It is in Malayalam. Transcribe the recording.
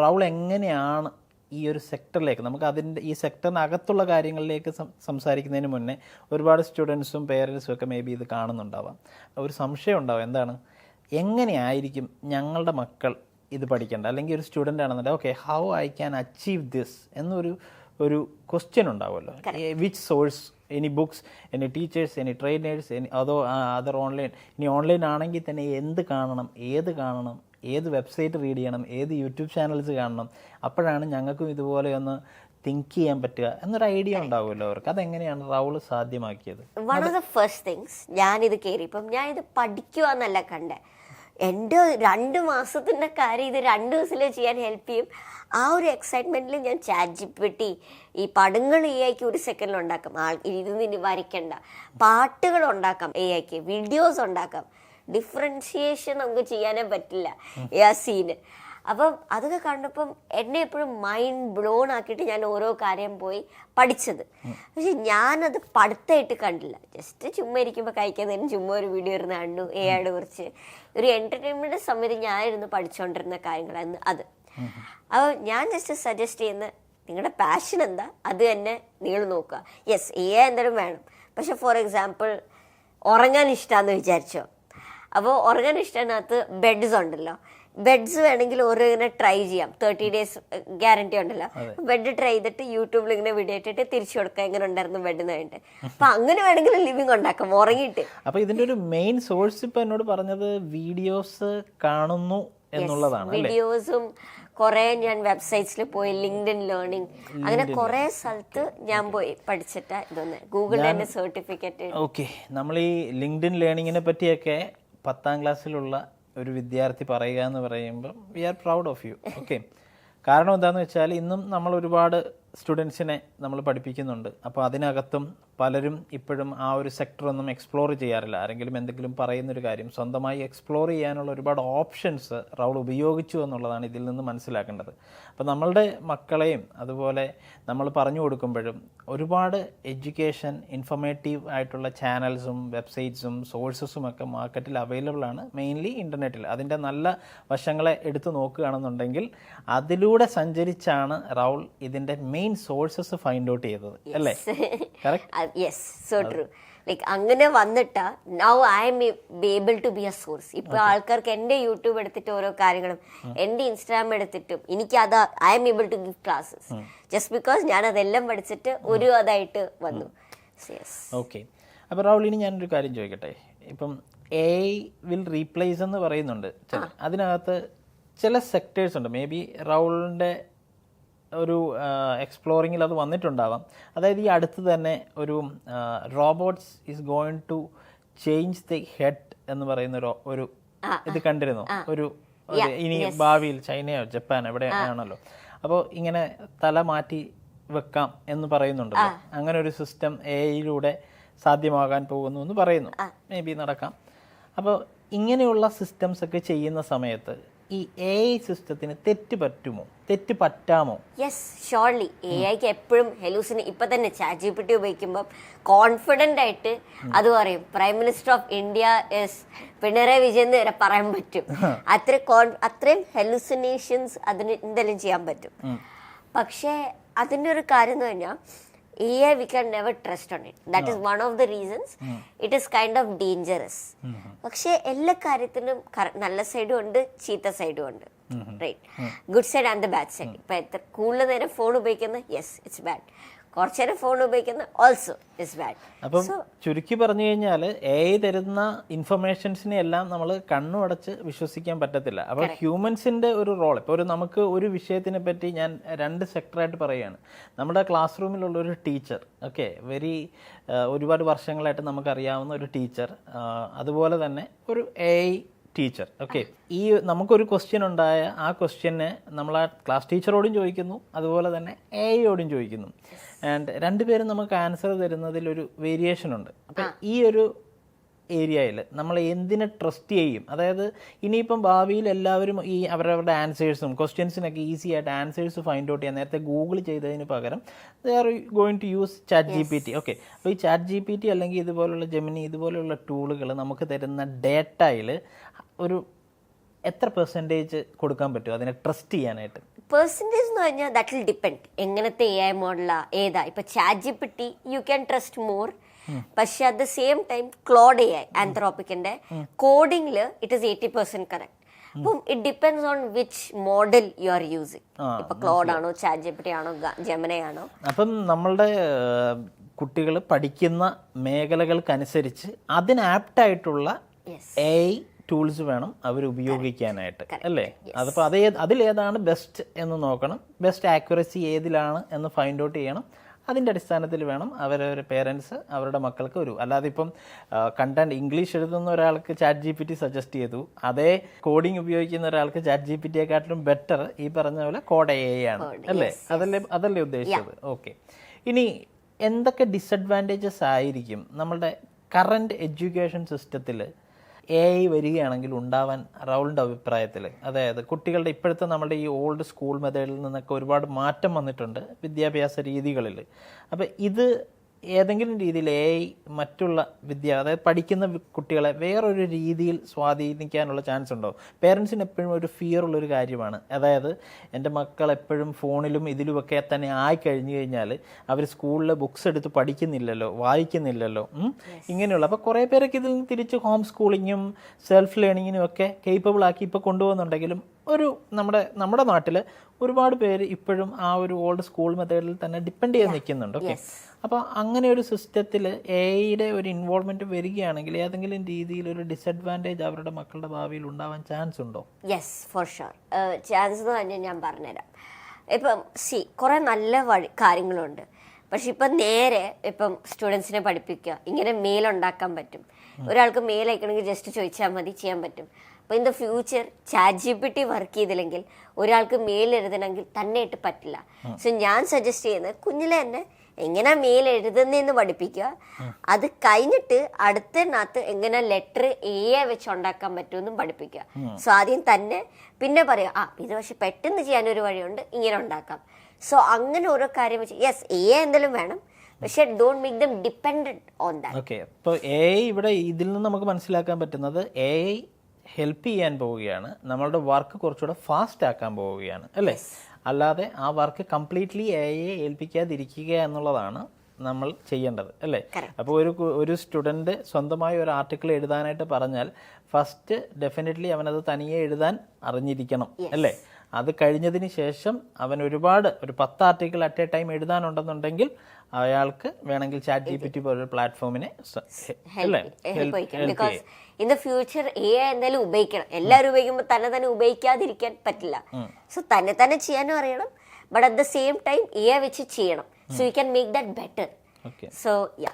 റൗൾ എങ്ങനെയാണ് ഈ ഒരു സെക്ടറിലേക്ക്, നമുക്ക് അതിൻ്റെ ഈ സെക്ടറിനകത്തുള്ള കാര്യങ്ങളിലേക്ക് സംസാരിക്കുന്നതിന് മുന്നേ ഒരുപാട് സ്റ്റുഡൻസും പേരൻസും ഒക്കെ മേ ബി ഇത് കാണുന്നുണ്ടാവാം. ഒരു സംശയം ഉണ്ടാവും, എന്താണ്, എങ്ങനെയായിരിക്കും ഞങ്ങളുടെ മക്കൾ ഇത് പഠിക്കേണ്ടത്, അല്ലെങ്കിൽ ഒരു സ്റ്റുഡൻ്റ് ആണെന്നുണ്ടെങ്കിൽ okay how I can achieve this എന്നൊരു ക്വസ്റ്റ്യൻ ഉണ്ടാവുമല്ലോ. Which source, any books, any teachers, any trainers, other online, ഇനി ഓൺലൈൻ ആണെങ്കിൽ തന്നെ എന്ത് കാണണം, ഏത് വെബ്സൈറ്റ് റീഡ് ചെയ്യണം, ഏത് യൂട്യൂബ് ചാനൽസ് കാണണം, അപ്പോഴാണ് ഞങ്ങൾക്കും ഇതുപോലെ ഒന്ന് തിങ്ക് ചെയ്യാൻ പറ്റുക എന്നൊരു ഐഡിയ ഉണ്ടാവുമല്ലോ അവർക്ക്. അതെങ്ങനെയാണ് റൗള് സാധ്യമാക്കിയത്? One of the first things, ഞാനിത് കയറിയപ്പം ഞാനിത് പഠിക്കുക എന്നല്ല കണ്ടേ, എൻ്റെ 2 മാസത്തിൻ്റെ കാര്യം ഇത് 2 ദിവസത്തിൽ ചെയ്യാൻ ഹെൽപ്പ് ചെയ്യും. ആ ഒരു എക്സൈറ്റ്മെൻറ്റിൽ ഞാൻ ChatGPT ഈ പടങ്ങൾ AI ഒരു സെക്കൻഡിൽ ഉണ്ടാക്കാം, ഇനി വരയ്ക്കണ്ട, പാട്ടുകൾ ഉണ്ടാക്കാം, AI വീഡിയോസ് ഉണ്ടാക്കാം. ഡിഫറൻഷിയേഷൻ നമുക്ക് ചെയ്യാനേ പറ്റില്ല ആ സീന്. അപ്പം അതൊക്കെ കണ്ടപ്പം എന്നെ എപ്പോഴും മൈൻഡ് ബ്ലോൺ ആക്കിയിട്ട് ഞാൻ ഓരോ കാര്യം പോയി പഠിച്ചത്. പക്ഷെ ഞാനത് പഠിത്തമായിട്ട് കണ്ടില്ല. ജസ്റ്റ് ചുമ്മാ ഇരിക്കുമ്പോൾ കഴിക്കുന്നതിന് ചുമ്മാ ഒരു വീഡിയോ ഇരുന്ന് കണ്ടു AI കുറിച്ച്. ഒരു എൻ്റർടൈൻമെൻറ്റ് സമയത്ത് ഞാനിരുന്ന് പഠിച്ചുകൊണ്ടിരുന്ന കാര്യങ്ങളായിരുന്നു അത്. അപ്പോൾ ഞാൻ ജസ്റ്റ് സജസ്റ്റ് ചെയ്യുന്ന, നിങ്ങളുടെ പാഷൻ എന്താ അത് തന്നെ നിങ്ങൾ നോക്കുക. യെസ്, AI എന്തായാലും വേണം. പക്ഷെ ഫോർ എക്സാമ്പിൾ ഉറങ്ങാൻ ഇഷ്ടമാണെന്ന് വിചാരിച്ചോ, അപ്പോൾ ഉറങ്ങാൻ ഇഷ്ടത്തിനകത്ത് ബെഡ്സ് ഉണ്ടല്ലോ, ബെഡ്സ് വേണമെങ്കിൽ ഓരോങ്ങനെ ട്രൈ ചെയ്യാം, 30 days ഗ്യാരണ്ടി ഉണ്ടല്ലോ. ബെഡ് ട്രൈ ചെയ്തിട്ട് യൂട്യൂബിൽ ഇങ്ങനെ വീഡിയോ ഇട്ടിട്ട് തിരിച്ചു കൊടുക്കാം എങ്ങനെ ഉണ്ടായിരുന്നു ബെഡ് എന്ന് വേണ്ടിട്ട്. അപ്പൊ അങ്ങനെ വേണമെങ്കിൽ ലിവിങ് ഉണ്ടാക്കാം ഉറങ്ങിയിട്ട്. അപ്പൊ ഇതിന്റെ ഒരു മെയിൻ സോഴ്സ് ഇപ്പൊ എന്നോട് പറഞ്ഞത് വീഡിയോസ് കാണുന്നു എന്നുള്ളതാണ്. വീഡിയോസും കുറെ ഞാൻ വെബ്സൈറ്റ്സിൽ പോയി, ലിങ്ക്ഡിൻ ലേണിംഗ്, അങ്ങനെ കുറെ സ്ഥലത്ത് ഞാൻ പോയി പഠിച്ചിട്ട് ഇതൊന്ന് ഗൂഗിളിൽ തന്നെ സർട്ടിഫിക്കറ്റ്. ഓക്കെ, നമ്മൾ ഈ ലിങ്ക്ഡിൻ ലേണിങ്ങിനെ പറ്റിയൊക്കെ 10ാം ക്ലാസ്സിലുള്ള ഒരു വിദ്യാർത്ഥി പറയുക എന്ന് പറയുമ്പോൾ we are proud of you. Okay, കാരണം എന്താണെന്ന് വെച്ചാൽ ഇന്നും നമ്മൾ ഒരുപാട് സ്റ്റുഡൻസിനെ നമ്മൾ പഠിപ്പിക്കുന്നുണ്ട്. അപ്പോൾ അതിനകത്തും പലരും ഇപ്പോഴും ആ ഒരു സെക്ടറൊന്നും എക്സ്പ്ലോർ ചെയ്യാറില്ല. ആരെങ്കിലും എന്തെങ്കിലും പറയുന്നൊരു കാര്യം സ്വന്തമായി എക്സ്പ്ലോർ ചെയ്യാനുള്ള ഒരുപാട് ഓപ്ഷൻസ് റൗൾ ഉപയോഗിച്ചു എന്നുള്ളതാണ് ഇതിൽ നിന്ന് മനസ്സിലാക്കേണ്ടത്. അപ്പോൾ നമ്മളുടെ മക്കളെയും അതുപോലെ നമ്മൾ പറഞ്ഞു കൊടുക്കുമ്പോഴും ഒരുപാട് എഡ്യൂക്കേഷൻ ഇൻഫർമേറ്റീവ് ആയിട്ടുള്ള ചാനൽസും വെബ്സൈറ്റ്സും സോഴ്സസും ഒക്കെ മാർക്കറ്റിൽ അവൈലബിൾ ആണ്, മെയിൻലി ഇൻ്റർനെറ്റിൽ. അതിൻ്റെ നല്ല വശങ്ങളെ എടുത്തു നോക്കുകയാണെന്നുണ്ടെങ്കിൽ അതിലൂടെ സഞ്ചരിച്ചാണ് റൗൾ ഇതിൻ്റെ മെയിൻ സോഴ്സസ് ഫൈൻഡ് ഔട്ട് ചെയ്തത്, അല്ലേ? Yes, so true. ലൈക്ക് അങ്ങനെ വന്നിട്ടാ now I am able to be a source. ഇപ്പൊ ആൾക്കാർക്ക് എന്റെ യൂട്യൂബ് എടുത്തിട്ട് ഓരോ കാര്യങ്ങളും, എന്റെ ഇൻസ്റ്റാഗ്രാം എടുത്തിട്ടും എനിക്ക് അത് I am able to give classes just because ഞാൻ അതെല്ലാം പഠിച്ചിട്ട് ഒരു അതായിട്ട് വന്നു. ഓക്കെ, അപ്പോൾ റൗൾ ഇനി ഞാനൊരു കാര്യം ചോദിക്കട്ടെ. ഇപ്പം AI വിൽ റീപ്ലേസ് എന്ന് പറയുന്നുണ്ട്, അതിനകത്ത് ചില സെക്ടേഴ്സ് ഉണ്ട്, മേ ബി റൗളിൻ്റെ ഒരു എക്സ്പ്ലോറിങ്ങിൽ അത് വന്നിട്ടുണ്ടാവാം. അതായത് ഈ അടുത്ത് തന്നെ ഒരു robots is going to change the head എന്ന് പറയുന്ന ഒരു ഇത് കണ്ടിരുന്നു. ഒരു ഇനി ഭാവിയിൽ ചൈനയോ ജപ്പാനോ എവിടെയാണല്ലോ, അപ്പോൾ ഇങ്ങനെ തല മാറ്റി വെക്കാം എന്ന് പറയുന്നുണ്ടല്ലോ. അങ്ങനെ ഒരു സിസ്റ്റം AI സാധ്യമാകാൻ പോകുന്നു എന്ന് പറയുന്നു. മേ ബി നടക്കാം. അപ്പോൾ ഇങ്ങനെയുള്ള സിസ്റ്റംസ് ഒക്കെ ചെയ്യുന്ന സമയത്ത് ഈ AI സിസ്റ്റത്തിന് തെറ്റ് പറ്റാമോ? Yes, surely. AIക്ക് എപ്പോഴും ഇപ്പൊ തന്നെ ChatGPT ഉപയോഗിക്കുമ്പോൾ കോൺഫിഡന്റ് ആയിട്ട് അത് പറയും, prime minister of India is Pinarayi Vijayan വരെ പറയാൻ പറ്റും. അത്രയും ഹെലൂസിനേഷൻസ് അതിന് എന്തെങ്കിലും ചെയ്യാൻ പറ്റും. പക്ഷേ അതിൻ്റെ ഒരു കാര്യം എന്ന് പറഞ്ഞാൽ AI we can never trust on it. That is one of the reasons it is kind of dangerous. പക്ഷെ എല്ലാ കാര്യത്തിനും നല്ല സൈഡും ഉണ്ട്, ചീത്ത സൈഡും ഉണ്ട്. Right, good side and the bad side. ഇപ്പൊ എത്ര കൂടുതൽ നേരം ഫോൺ ഉപയോഗിക്കുന്ന, യെസ് ഇറ്റ്സ് ബാഡ്. കുറച്ചു നേരം ഫോൺ ഉപയോഗിക്കുന്ന, ഓൾസോ ഇറ്റ്സ് ബാഡ്. അപ്പം ചുരുക്കി പറഞ്ഞു കഴിഞ്ഞാൽ AI തരുന്ന ഇൻഫർമേഷൻസിനെ എല്ലാം നമ്മൾ കണ്ണുടച്ച് വിശ്വസിക്കാൻ പറ്റത്തില്ല. അപ്പോൾ ഹ്യൂമൻസിന്റെ ഒരു റോൾ, ഇപ്പോൾ നമുക്ക് ഒരു വിഷയത്തിനെ പറ്റി ഞാൻ 2 സെക്ടറായിട്ട് പറയുകയാണ്. നമ്മുടെ ക്ലാസ് റൂമിലുള്ള ഒരു ടീച്ചർ, ഓക്കെ, ഒരുപാട് വർഷങ്ങളായിട്ട് നമുക്കറിയാവുന്ന ഒരു ടീച്ചർ, അതുപോലെ തന്നെ ഒരു AI ടീച്ചർ. ഓക്കെ, ഈ നമുക്കൊരു ക്വസ്റ്റ്യൻ ഉണ്ടായ ആ ക്വസ്റ്റ്യനെ നമ്മൾ ആ ക്ലാസ് ടീച്ചറോടും ചോദിക്കുന്നു, അതുപോലെ തന്നെ AIയോടും ചോദിക്കുന്നു. ആൻഡ് രണ്ടുപേരും നമുക്ക് ആൻസർ തരുന്നതിൽ ഒരു വേരിയേഷൻ ഉണ്ട്. അപ്പം ഈ ഒരു ഏരിയയിൽ നമ്മൾ എന്തിനെ ട്രസ്റ്റ് ചെയ്യും? അതായത് ഇനിയിപ്പം ഭാവിയിൽ എല്ലാവരും ഈ അവരവരുടെ ആൻസേഴ്സും ക്വസ്റ്റ്യൻസിനൊക്കെ ഈസി ആയിട്ട് ആൻസേഴ്സ് ഫൈൻഡ് ഔട്ട് ചെയ്യാൻ നേരത്തെ ഗൂഗിൾ ചെയ്തതിന് പകരം they are going to use ChatGPT. Okay, അപ്പോൾ ഈ ChatGPT അല്ലെങ്കിൽ ഇതുപോലുള്ള ജെമിനി ഇതുപോലുള്ള ടൂളുകൾ നമുക്ക് തരുന്ന ഡേറ്റയിൽ ഒരു എത്ര പെർസെൻറ്റേജ് കൊടുക്കാൻ പറ്റും അതിനെ ട്രസ്റ്റ് ചെയ്യാനായിട്ട്? പെർസെൻറ്റേജ് എന്ന് പറഞ്ഞാൽ ദാറ്റ് വിൽ ഡിപ്പെൻഡ് എങ്ങനത്തെ AI മോഡലാ ഏതാ. ഇപ്പൊ ChatGPT you can trust more. പക്ഷെ at the same time Claude AI ആന്ത്രോപ്പിക്കിന്റെ കോഡിംഗിൽ ഇറ്റ് ഇസ് 80% കറക്റ്റ്. അപ്പം it depends on which model you are using. ഇപ്പൊ ക്ലോഡ് ആണോ, ChatGPT ആണോ, ജെമിനി ആണോ. അപ്പം നമ്മളുടെ കുട്ടികൾ പഠിക്കുന്ന മേഖലകൾക്കനുസരിച്ച് അതിന് ആപ്റ്റായിട്ടുള്ള AI ടൂൾസ് വേണം അവർ ഉപയോഗിക്കാനായിട്ട്, അല്ലേ? അതിപ്പോൾ അതിലേതാണ് ബെസ്റ്റ് എന്ന് നോക്കണം. ബെസ്റ്റ് ആക്യുറസി ഏതിലാണ് എന്ന് ഫൈൻഡ് ഔട്ട് ചെയ്യണം. അതിൻ്റെ അടിസ്ഥാനത്തിൽ വേണം അവരവരുടെ പേരൻസ് അവരുടെ മക്കൾക്ക് അല്ലാതെ ഇപ്പം കണ്ടന്റ് ഇംഗ്ലീഷ് എഴുതുന്ന ഒരാൾക്ക് ChatGPT സജസ്റ്റ് ചെയ്തു, അതേ കോഡിങ് ഉപയോഗിക്കുന്ന ഒരാൾക്ക് ChatGPT-യെക്കാട്ടിലും ബെറ്റർ ഈ പറഞ്ഞ പോലെ കോഡ് AI ആണ്, അല്ലേ? അതല്ലേ ഉദ്ദേശിച്ചത്? ഓക്കെ. ഇനി എന്തൊക്കെ ഡിസഡ്വാൻറ്റേജസ് ആയിരിക്കും നമ്മളുടെ കറണ്ട് എഡ്യൂക്കേഷൻ സിസ്റ്റത്തിൽ AI വരികയാണെങ്കിൽ ഉണ്ടാവാൻ റൗളിൻ്റെ അഭിപ്രായത്തിൽ? അതായത് കുട്ടികളുടെ ഇപ്പോഴത്തെ നമ്മുടെ ഈ ഓൾഡ് സ്കൂൾ മെത്തേഡിൽ നിന്നൊക്കെ ഒരുപാട് മാറ്റം വന്നിട്ടുണ്ട് വിദ്യാഭ്യാസ രീതികളിൽ. അപ്പോൾ ഇത് ഏതെങ്കിലും രീതിയിൽ AI മറ്റുള്ള അതായത് പഠിക്കുന്ന കുട്ടികളെ വേറൊരു രീതിയിൽ സ്വാധീനിക്കാനുള്ള ചാൻസ് ഉണ്ടോ? പേരൻസിന് എപ്പോഴും ഒരു ഫിയർ ഉള്ളൊരു കാര്യമാണ്. അതായത് എൻ്റെ മക്കൾ എപ്പോഴും ഫോണിലും ഇതിലുമൊക്കെ തന്നെ ആയി കഴിഞ്ഞു കഴിഞ്ഞാൽ അവർ സ്കൂളിൽ ബുക്സ് എടുത്ത് പഠിക്കുന്നില്ലല്ലോ, വായിക്കുന്നില്ലല്ലോ, ഇങ്ങനെയുള്ള. അപ്പോൾ കുറേ പേരൊക്കെ ഇതിൽ നിന്ന് തിരിച്ച് ഹോം സ്കൂളിങ്ങും സെൽഫ് ലേണിങ്ങിനും ഒക്കെ കേപ്പബിൾ ആക്കി ഇപ്പോൾ കൊണ്ടുപോകുന്നുണ്ടെങ്കിലും നമ്മുടെ നാട്ടിൽ ഒരുപാട് പേര് ഇപ്പോഴും ആ ഒരു ഓൾഡ് സ്കൂൾ മെത്തേഡിൽ തന്നെ ഡിപ്പെൻഡ് ചെയ്ത് നിൽക്കുന്നുണ്ട്. ഓക്കെ. അപ്പോൾ അങ്ങനെ ഒരു സിസ്റ്റത്തിൽ AI-യുടെ ഒരു ഇൻവോൾവ്മെന്റ് വരികയാണെങ്കിൽ ഏതെങ്കിലും രീതിയിൽ ഒരു ഡിസഡ്വാൻറ്റേജ് അവരുടെ മക്കളുടെ ഭാവിയിൽ ഉണ്ടാവാൻ ചാൻസ് ഉണ്ടോ? Yes, for sure. ചാൻസ് എന്ന് പറഞ്ഞാൽ ഞാൻ പറഞ്ഞുതരാം. ഇപ്പം കുറേ നല്ല കാര്യങ്ങളുണ്ട്. പക്ഷെ ഇപ്പം നേരെ സ്റ്റുഡൻസിനെ പഠിപ്പിക്കുക, ഇങ്ങനെ മെയിൽ ഉണ്ടാക്കാൻ പറ്റും. ഒരാൾക്ക് മെയിൽ അയക്കണമെങ്കിൽ ജസ്റ്റ് ചോദിച്ചാൽ മതി, ചെയ്യാൻ പറ്റും. അപ്പോൾ in the future ChatGPT work ചെയ്തില്ലെങ്കിൽ ഒരാൾക്ക് മെയിൽ എഴുതണമെങ്കിൽ തന്നെ ഇട്ട് പറ്റില്ല. സോ ഞാൻ സജസ്റ്റ് ചെയ്യുന്നത് കുഞ്ഞിലെ തന്നെ എങ്ങനെ മെയിൽ എഴുതുന്നതെന്ന് പഠിപ്പിക്കുക. അത് കഴിഞ്ഞിട്ട് അടുത്തതിനകത്ത് എങ്ങനെ ലെറ്റർ AI വെച്ച് ഉണ്ടാക്കാൻ പറ്റുമെന്നും പഠിപ്പിക്കുക. സോ ആദ്യം തന്നെ പിന്നെ പറയാം, ഇത് പക്ഷെ പെട്ടെന്ന് ചെയ്യാനൊരു വഴിയുണ്ട്, ഇങ്ങനെ ഉണ്ടാക്കാം. സോ അങ്ങനെ ഓരോ കാര്യം വെച്ച് യെസ് AI എന്തെങ്കിലും വേണം, പക്ഷെ don't make them dependent on that. Okay. അപ്പോൾ AI ഇവിടെ ഇതിൽ നിന്ന് നമുക്ക് മനസ്സിലാക്കാൻ പറ്റുന്നത് AI ഹെൽപ്പ് ചെയ്യാൻ പോവുകയാണ്, നമ്മളുടെ വർക്ക് കുറച്ചുകൂടെ ഫാസ്റ്റ് ആക്കാൻ പോവുകയാണ്, അല്ലേ? അല്ലാതെ ആ വർക്ക് കംപ്ലീറ്റ്ലി AI ഏൽപ്പിക്കാതിരിക്കുക എന്നുള്ളതാണ് നമ്മൾ ചെയ്യേണ്ടത്, അല്ലേ? അപ്പോൾ ഒരു സ്റ്റുഡൻറ്റ് സ്വന്തമായി ഒരു ആർട്ടിക്കിൾ എഴുതാനായിട്ട് പറഞ്ഞാൽ ഫസ്റ്റ് ഡെഫിനറ്റ്ലി അവനത് തനിയെ എഴുതാൻ അറിഞ്ഞിരിക്കണം, അല്ലേ? അത് കഴിഞ്ഞതിന് ശേഷം അവൻ ഒരു 10 ആർട്ടിക്കിൾ അറ്റ് എ ടൈം എഴുതാനുണ്ടെന്നുണ്ടെങ്കിൽ അയാൾക്ക് വേണമെങ്കിൽ ChatGPT പോലൊരു പ്ലാറ്റ്ഫോമിനെ because in the future AI എന്തായാലും ഉപയോഗിക്കണം. എല്ലാവരും ഉപയോഗിക്കുമ്പോൾ തന്നെ ഉപയോഗിക്കാതിരിക്കാൻ പറ്റില്ല. സോ തന്നെ ചെയ്യാനും അറിയണം, but at the same time AI വെച്ച് ചെയ്യണം. So you can make that better. So yeah.